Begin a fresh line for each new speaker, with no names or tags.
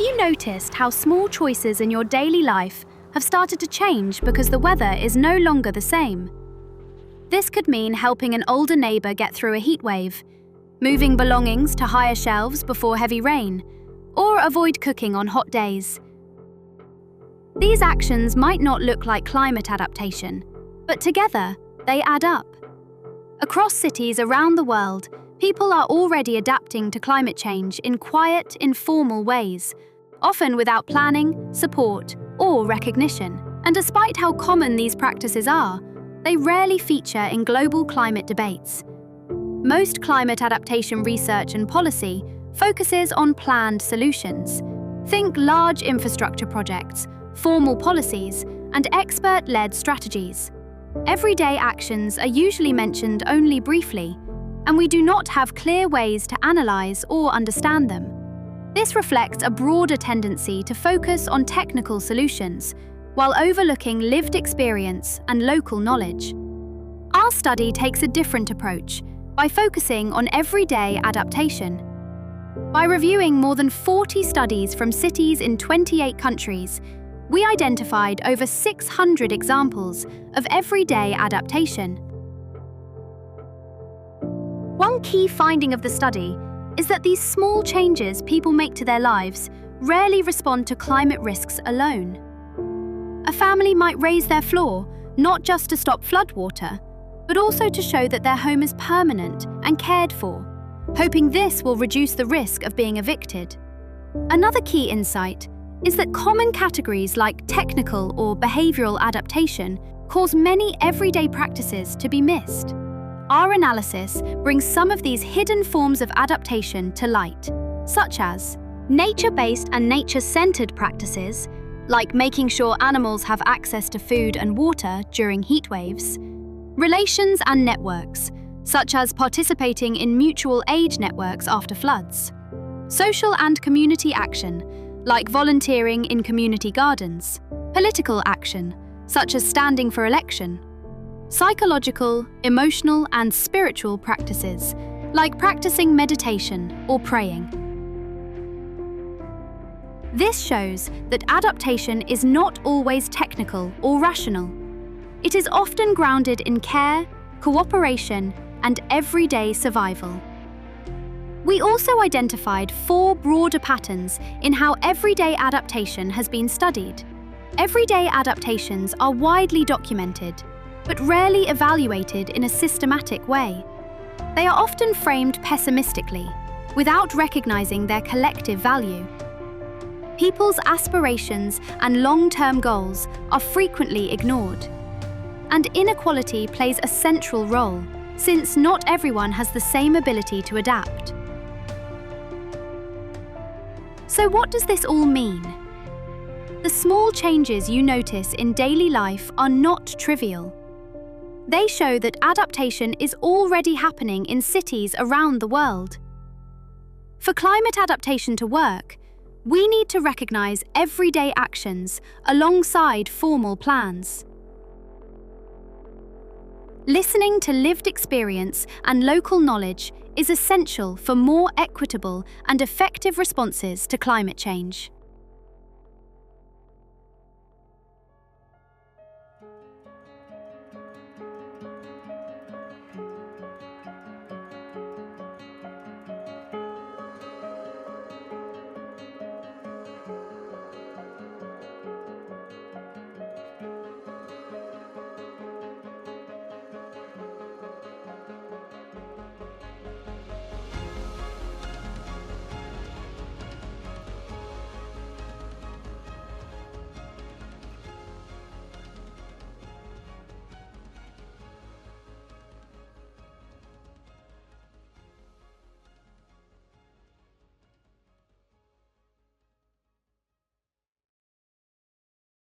Have you noticed how small choices in your daily life have started to change because the weather is no longer the same? This could mean helping an older neighbour get through a heatwave, moving belongings to higher shelves before heavy rain, or avoid cooking on hot days. These actions might not look like climate adaptation, but together they add up. Across cities around the world, people are already adapting to climate change in quiet, informal ways, often without planning, support, or recognition. And despite how common these practices are, they rarely feature in global climate debates. Most climate adaptation research and policy focuses on planned solutions. Think large infrastructure projects, formal policies, and expert-led strategies. Everyday actions are usually mentioned only briefly, and we do not have clear ways to analyze or understand them. This reflects a broader tendency to focus on technical solutions, while overlooking lived experience and local knowledge. Our study takes a different approach by focusing on everyday adaptation. By reviewing more than 40 studies from cities in 28 countries, we identified over 600 examples of everyday adaptation. One key finding of the study is that these small changes people make to their lives rarely respond to climate risks alone. A family might raise their floor not just to stop floodwater, but also to show that their home is permanent and cared for, hoping this will reduce the risk of being evicted. Another key insight is that common categories like technical or behavioral adaptation cause many everyday practices to be missed. Our analysis brings some of these hidden forms of adaptation to light, such as nature-based and nature-centered practices, like making sure animals have access to food and water during heat waves, relations and networks, such as participating in mutual aid networks after floods, social and community action, like volunteering in community gardens, political action, such as standing for election, psychological, emotional, and spiritual practices, like practicing meditation or praying. This shows that adaptation is not always technical or rational. It is often grounded in care, cooperation, and everyday survival. We also identified 4 broader patterns in how everyday adaptation has been studied. Everyday adaptations are widely documented, but rarely evaluated in a systematic way. They are often framed pessimistically, without recognizing their collective value. People's aspirations and long-term goals are frequently ignored. And inequality plays a central role, since not everyone has the same ability to adapt. So what does this all mean? The small changes you notice in daily life are not trivial. They show that adaptation is already happening in cities around the world. For climate adaptation to work, we need to recognize everyday actions alongside formal plans. Listening to lived experience and local knowledge is essential for more equitable and effective responses to climate change.